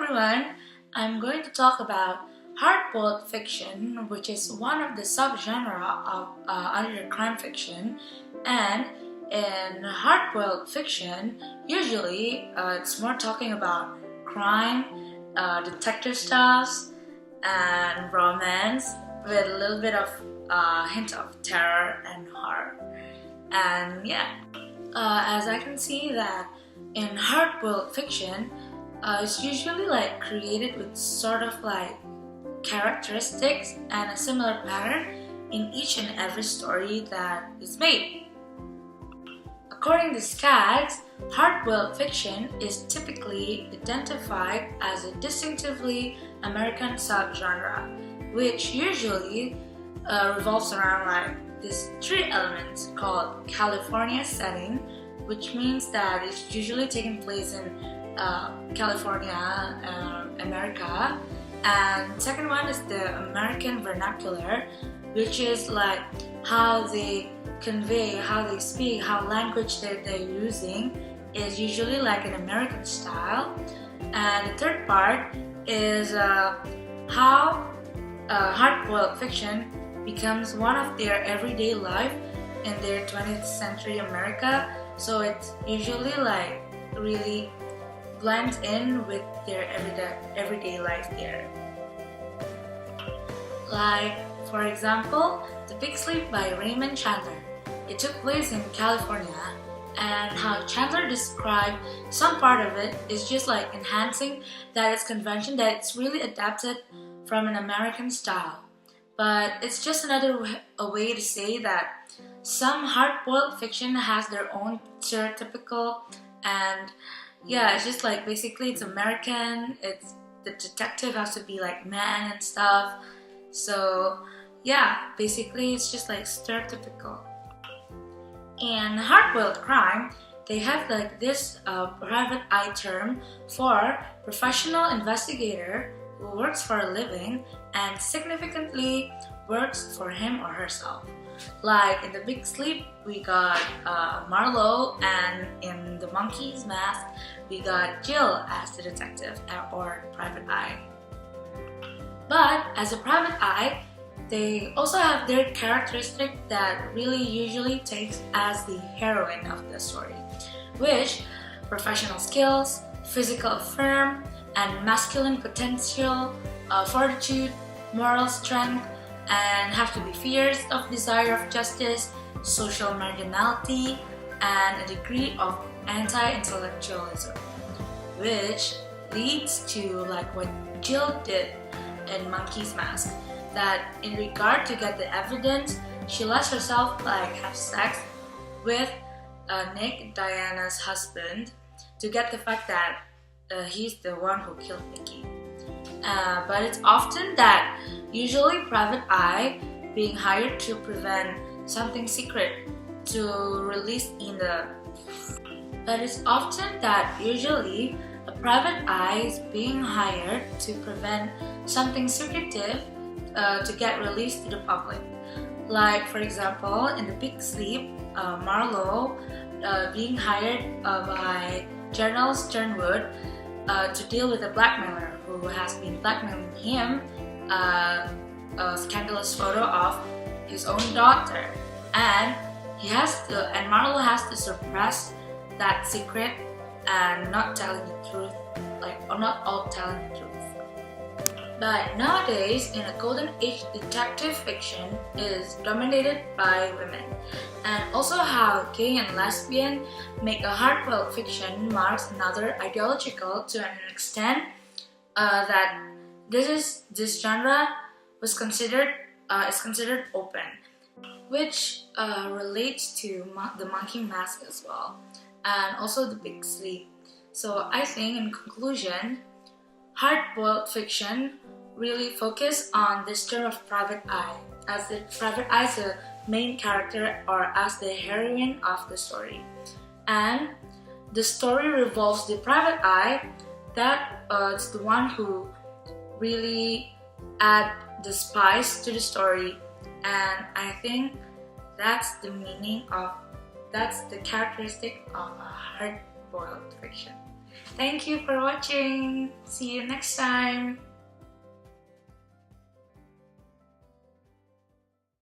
everyone, I'm going to talk about hard-boiled fiction, which is one of the subgenre of under crime fiction. And in hard-boiled fiction, usually it's more talking about crime, detective stuff, and romance with a little bit of hint of terror and horror. And yeah, as I can see that in hard-boiled fiction, it's usually like created with sort of like characteristics and a similar pattern in each and every story that is made. According to Scaggs, hard-boiled fiction is typically identified as a distinctively American subgenre, which usually revolves around like these three elements called California setting, which means that it's usually taking place in California, America. And second one is the American vernacular, which is like how they convey, how they speak, how language that they're using is usually like an American style. And the third part is how hard-boiled fiction becomes one of their everyday life in their 20th century America. So it's usually like really blends in with their everyday life there. Like, for example, The Big Sleep by Raymond Chandler. It took place in California, and how Chandler described some part of it is just like enhancing that it's convention, that it's really adapted from an American style. But it's just a way to say that some hard-boiled fiction has their own stereotypical, and yeah, it's just like basically it's American, it's the detective has to be like man and stuff. So yeah, basically it's just like stereotypical. In hard-boiled crime, they have like this private eye term for professional investigator who works for a living and significantly works for him or herself. Like in The Big Sleep, we got Marlowe, and in The Monkey's Mask, we got Jill as the detective or private eye. But as a private eye, they also have their characteristic that really usually takes as the heroine of the story, which professional skills, physical firm, and masculine potential, fortitude, moral strength, and have to be fierce of desire of justice, social marginality, and a degree of anti-intellectualism, which leads to like what Jill did in Monkey's Mask, that in regard to get the evidence, she lets herself like have sex with Nick, Diana's husband, to get the fact that he's the one who killed Nikki. But it's often that usually private eye being hired to prevent something secret to release in the. But it's often that usually a private eye is being hired to prevent something secretive to get released to the public. Like for example, in The Big Sleep, Marlowe being hired by General Sternwood to deal with a blackmailer who has been blackmailing him a scandalous photo of his own daughter, and Marlowe has to suppress that secret and not telling the truth, or not all telling the truth. But nowadays, in a golden age, detective fiction is dominated by women, and also how gay and lesbian make a hard-boiled fiction marks another ideological to an extent that this genre is considered open, which relates to the Monkey Mask as well, and also The Big Sleep. So I think in conclusion, hard-boiled fiction really focus on this term of private eye, as the private eye is the main character or as the heroine of the story, and the story revolves the private eye that it's the one who really add the spice to the story, and I think that's the meaning of, that's the characteristic of a hard-boiled fiction. Thank you for watching. See you next time.